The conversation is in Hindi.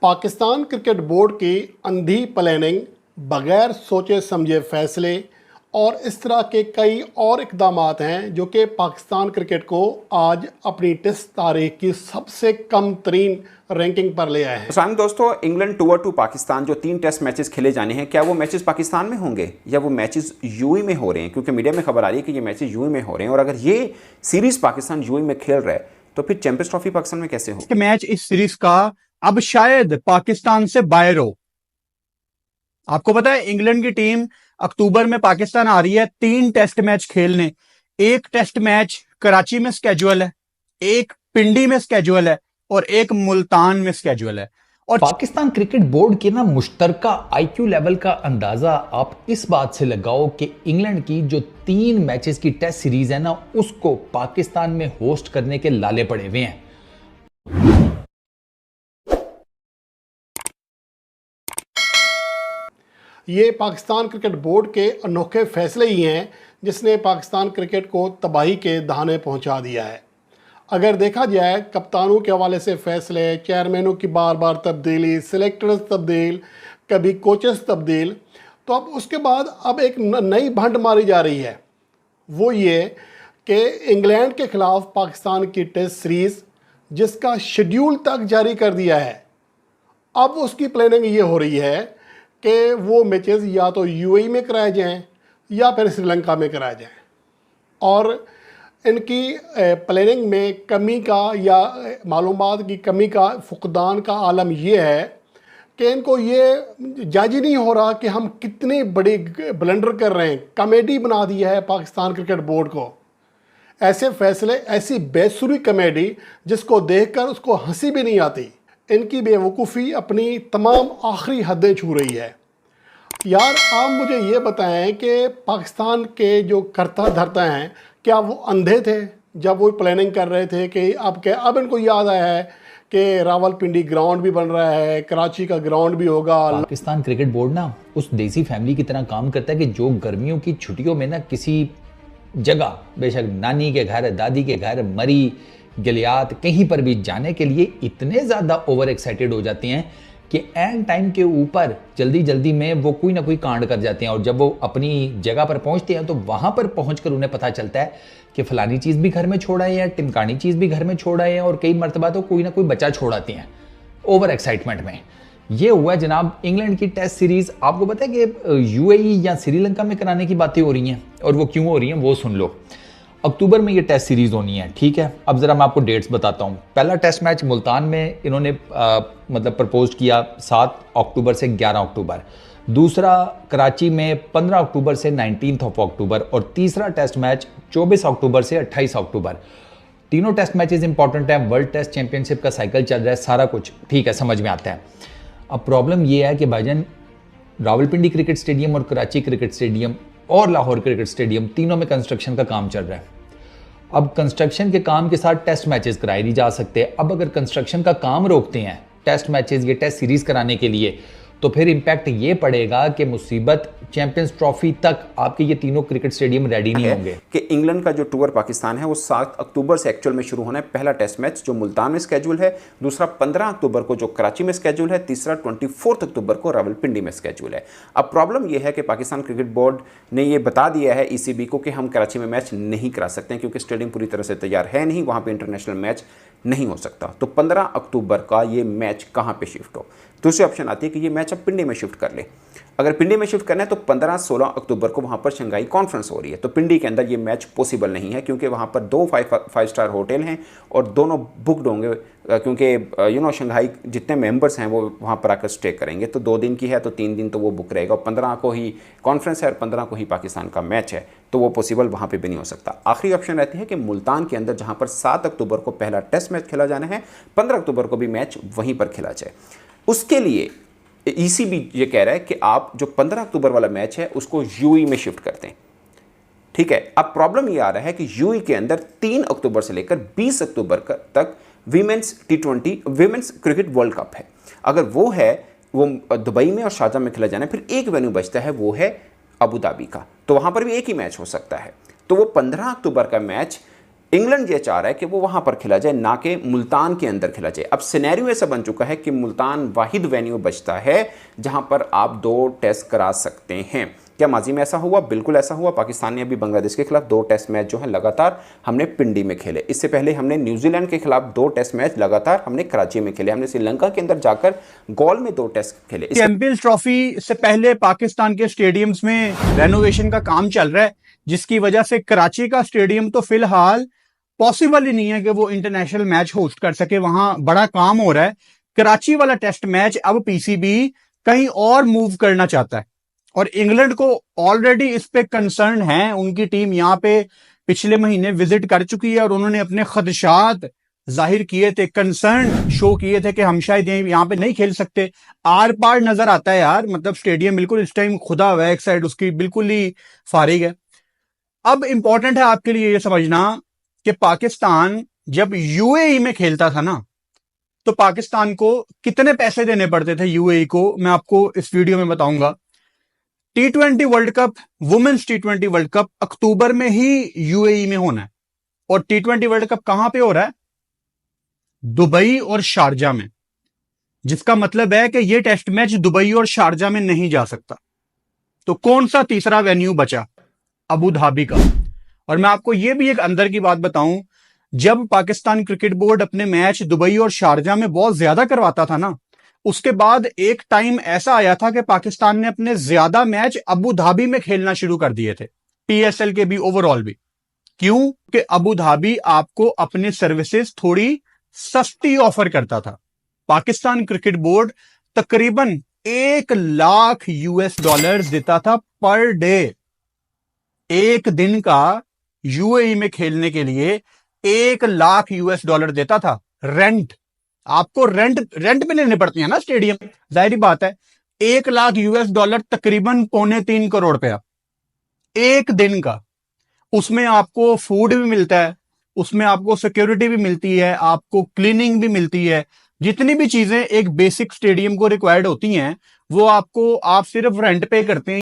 पाकिस्तान क्रिकेट बोर्ड की अंधी प्लानिंग, बगैर सोचे समझे फैसले और इस तरह के कई और इकदामात हैं जो कि पाकिस्तान क्रिकेट को आज अपनी टेस्ट तारीख की सबसे कम तरीन रैंकिंग पर ले आए हैं। सामने दोस्तों, इंग्लैंड टूर टू पाकिस्तान जो 3 टेस्ट मैचेस खेले जाने हैं, क्या वो मैचेस पाकिस्तान में होंगे या वो मैचेस यूएई में हो रहे हैं? क्योंकि मीडिया में खबर आ रही है कि ये मैचेस यूएई में हो रहे हैं, और अगर ये सीरीज पाकिस्तान यूएई में खेल रहा है तो फिर चैंपियंस ट्रॉफी पाकिस्तान में कैसे हो? मैच इस सीरीज का अब शायद पाकिस्तान से बाहर हो। आपको पता है इंग्लैंड की टीम अक्टूबर में पाकिस्तान आ रही है 3 टेस्ट मैच खेलने। एक टेस्ट मैच कराची में स्केड्यूल है, एक पिंडी में स्केड्यूल है और एक मुल्तान में स्केड्यूल है। और पाकिस्तान क्रिकेट बोर्ड के मुश्तरका आईक्यू लेवल का अंदाजा आप इस बात से लगाओ कि इंग्लैंड की जो 3 मैचेस की टेस्ट सीरीज है उसको पाकिस्तान में होस्ट करने के लाले पड़े हुए हैं। ये पाकिस्तान क्रिकेट बोर्ड के अनोखे फैसले ही हैं जिसने पाकिस्तान क्रिकेट को तबाही के दहाने पहुंचा दिया है। अगर देखा जाए कप्तानों के हवाले से फैसले, चेयरमैनों की बार बार तब्दीली, सिलेक्टर्स तब्दील, कभी कोचेस तब्दील, तो अब उसके बाद अब एक नई भंड मारी जा रही है। वो ये कि इंग्लैंड के ख़िलाफ़ पाकिस्तान की टेस्ट सीरीज़ जिसका शेड्यूल तक जारी कर दिया है, अब उसकी प्लानिंग ये हो रही है कि वो मैचेस या तो यूएई में कराए जाएं या फिर श्रीलंका में कराए जाएं। और इनकी प्लानिंग में कमी का या मालूमात की कमी का फुकदान का आलम ये है कि इनको ये जायज़ ही नहीं हो रहा कि हम कितनी बड़ी ब्लंडर कर रहे हैं। कॉमेडी बना दिया है पाकिस्तान क्रिकेट बोर्ड को। ऐसे फैसले, ऐसी बेसुरी कॉमेडी जिसको देखकर उसको हंसी भी नहीं आती। इनकी बेवकूफ़ी अपनी तमाम आखिरी हदें छू रही है। यार आप मुझे ये बताएं कि पाकिस्तान के जो करता धरता हैं, क्या वो अंधे थे जब वो प्लानिंग कर रहे थे कि अब इनको याद आया है कि रावलपिंडी ग्राउंड भी बन रहा है, कराची का ग्राउंड भी होगा। पाकिस्तान क्रिकेट बोर्ड उस देसी फैमिली की तरह काम करता है कि जो गर्मियों की छुट्टियों में किसी जगह, बेशक नानी के घर, दादी के घर, मरी, गिलियात, कहीं पर भी जाने के लिए इतने ज़्यादा ओवर एक्साइटेड हो जाते हैं कि एंड टाइम के ऊपर जल्दी जल्दी में वो कोई ना कोई कांड कर जाते हैं। और जब वो अपनी जगह पर पहुंचते हैं तो वहां पर पहुंचकर उन्हें पता चलता है कि फलानी चीज़ भी घर में छोड़ आए हैं, टिमकानी चीज़ भी घर में छोड़ आए हैं, और कई मरतबा तो कोई ना कोई बच्चा छोड़ आते हैं ओवर एक्साइटमेंट में। ये हुआ है जनाब इंग्लैंड की टेस्ट सीरीज। आपको पता है कि यूएई या श्रीलंका में कराने की बातें हो रही हैं, और वो क्यों हो रही हैं वो सुन लो। अक्टूबर में ये टेस्ट सीरीज होनी है, ठीक है। अब जरा मैं आपको डेट्स बताता हूँ। पहला टेस्ट मैच मुल्तान में इन्होंने प्रपोज किया 7 अक्टूबर से 11 अक्टूबर, दूसरा कराची में 15 अक्टूबर से 19 अक्टूबर, और तीसरा टेस्ट मैच 24 अक्टूबर से 28 अक्टूबर। तीनों टेस्ट मैचेस इंपॉर्टेंट हैं। वर्ल्ड टेस्ट चैंपियनशिप का साइकिल चल रहा है, सारा कुछ ठीक है, समझ में आता है। अब प्रॉब्लम यह है कि भाईजान रावलपिंडी क्रिकेट स्टेडियम और कराची क्रिकेट स्टेडियम और लाहौर क्रिकेट स्टेडियम तीनों में कंस्ट्रक्शन का काम चल रहा है। अब कंस्ट्रक्शन के काम के साथ टेस्ट मैचेस कराए नहीं जा सकते। अब अगर कंस्ट्रक्शन का काम रोकते हैं टेस्ट मैचेस, ये टेस्ट सीरीज कराने के लिए, तो फिर इंपैक्ट ये पड़ेगा कि मुसीबत चैंपियंस ट्रॉफी तक आपके ये तीनों क्रिकेट स्टेडियम रेडी नहीं होंगे। कि इंग्लैंड का जो टूर पाकिस्तान है वो 7 अक्टूबर से एक्चुअल में शुरू होना है। पहला टेस्ट मैच जो मुल्तान में स्केड्यूल है, दूसरा 15 अक्टूबर को जो कराची में स्केड्यूल है, तीसरा 24 अक्टूबर को रावलपिंडी में स्केड्यूल है। अब प्रॉब्लम यह है कि पाकिस्तान क्रिकेट बोर्ड ने ये बता दिया है ईसीबी को कि हम कराची में मैच नहीं करा सकते हैं क्योंकि स्टेडियम पूरी तरह से तैयार है नहीं, वहाँ पर इंटरनेशनल मैच नहीं हो सकता। तो 15 अक्टूबर का ये मैच कहाँ पे शिफ्ट हो? दूसरी ऑप्शन आती है कि ये मैच अब पिंडी में शिफ्ट कर ले। अगर पिंडी में शिफ्ट करना है तो 15-16 अक्टूबर को वहाँ पर शंघाई कॉन्फ्रेंस हो रही है, तो पिंडी के अंदर ये मैच पॉसिबल नहीं है क्योंकि वहाँ पर 2 5 स्टार होटल हैं और दोनों बुकड होंगे, क्योंकि शंघाई जितने मेंबर्स हैं वो वहाँ पर आकर स्टे करेंगे। तो 2 दिन की है तो 3 दिन तो वो बुक रहेगा, और 15 को ही कॉन्फ्रेंस है और 15 को ही पाकिस्तान का मैच है, तो वो पॉसिबल वहाँ पर भी नहीं हो सकता। आखिरी ऑप्शन रहती है कि मुल्तान के अंदर जहाँ पर 7 अक्टूबर को पहला टेस्ट मैच खेला जाना है, 15 अक्टूबर को भी मैच वहीं पर खेला जाए। उसके लिए ईसीबी ये कह रहा है कि आप जो 15 अक्टूबर वाला मैच है उसको यूएई में शिफ्ट करते हैं, ठीक है। अब प्रॉब्लम ये आ रहा है कि यूएई के अंदर 3 अक्टूबर से लेकर 20 अक्टूबर तक women's T20 women's cricket world cup है। अगर वो है, वो दुबई में और शारजाह में खेला जाना है, फिर एक वेन्यू बचता है, वो है अबू धाबी का, तो वहाँ पर भी एक ही मैच हो सकता है। तो वो 15 अक्टूबर का मैच इंग्लैंड ये चाह रहा है कि वो वहां पर खेला जाए, ना कि मुल्तान के अंदर खेला जाए। अब सिनेरियो ऐसा बन चुका है कि मुल्तान वाहिद वेन्यू बचता है जहां पर आप 2 टेस्ट करा सकते हैं। क्या माजी में ऐसा हुआ? बिल्कुल ऐसा हुआ। पाकिस्तान ने अभी बांग्लादेश के खिलाफ 2 टेस्ट मैच जो है लगातार हमने पिंडी में खेले। इससे पहले हमने न्यूजीलैंड के खिलाफ 2 टेस्ट मैच लगातार हमने कराची में खेले। हमने श्रीलंका के अंदर जाकर गॉल में 2 टेस्ट खेले। चैंपियंस ट्रॉफी से पहले पाकिस्तान के स्टेडियम्स में रेनोवेशन का काम चल रहा है, जिसकी वजह से कराची का स्टेडियम तो फिलहाल पॉसिबल ही नहीं है कि वो इंटरनेशनल मैच होस्ट कर सके। वहां बड़ा काम हो रहा है। कराची वाला टेस्ट मैच अब पीसीबी कहीं और मूव करना चाहता है और इंग्लैंड को ऑलरेडी इस पे कंसर्न है। उनकी टीम यहाँ पे पिछले महीने विजिट कर चुकी है और उन्होंने अपने खदशात जाहिर किए थे, कंसर्न शो किए थे कि हम शायद यहाँ पे नहीं खेल सकते। आर पार नजर आता है यार, मतलब स्टेडियम बिल्कुल इस टाइम खुदा हुआ है, एक साइड उसकी बिल्कुल ही फारिग है। अब इंपॉर्टेंट है आपके लिए ये समझना कि पाकिस्तान जब यूएई में खेलता था ना, तो पाकिस्तान को कितने पैसे देने पड़ते थे यूएई को, मैं आपको इस वीडियो में बताऊंगा। T20 world cup, women's T20 world cup अक्टूबर में ही यूएई में होना है और T20 वर्ल्ड कप कहां पे हो रहा है? दुबई और शारजा में, जिसका मतलब है कि यह टेस्ट मैच दुबई और शारजा में नहीं जा सकता। तो कौन सा तीसरा वेन्यू बचा? अबू धाबी का। और मैं आपको यह भी एक अंदर की बात बताऊं, जब पाकिस्तान क्रिकेट बोर्ड अपने मैच दुबई और शारजा में बहुत ज्यादा करवाता था ना, उसके बाद एक टाइम ऐसा आया था कि पाकिस्तान ने अपने ज्यादा मैच अबू धाबी में खेलना शुरू कर दिए थे, पीएसएल के भी, ओवरऑल भी। क्यों? कि अबू धाबी आपको अपनी सर्विसेज थोड़ी सस्ती ऑफर करता था। पाकिस्तान क्रिकेट बोर्ड तकरीबन $1,00,000 देता था पर डे। एक दिन का यूएई में खेलने के लिए $1,00,000 देता था। रेंट, आपको रेंट में लेने पड़ते हैं ना स्टेडियम, जाहिर बात है। $1,00,000 तकरीबन 3.25 करोड़ रुपया एक दिन का। उसमें आपको फूड भी मिलता है, उसमें आपको सिक्योरिटी भी मिलती है, आपको क्लीनिंग भी मिलती है। जितनी भी चीजें एक बेसिक स्टेडियम को रिक्वायर्ड होती हैं वो आपको, आप सिर्फ रेंट पे करते हैं।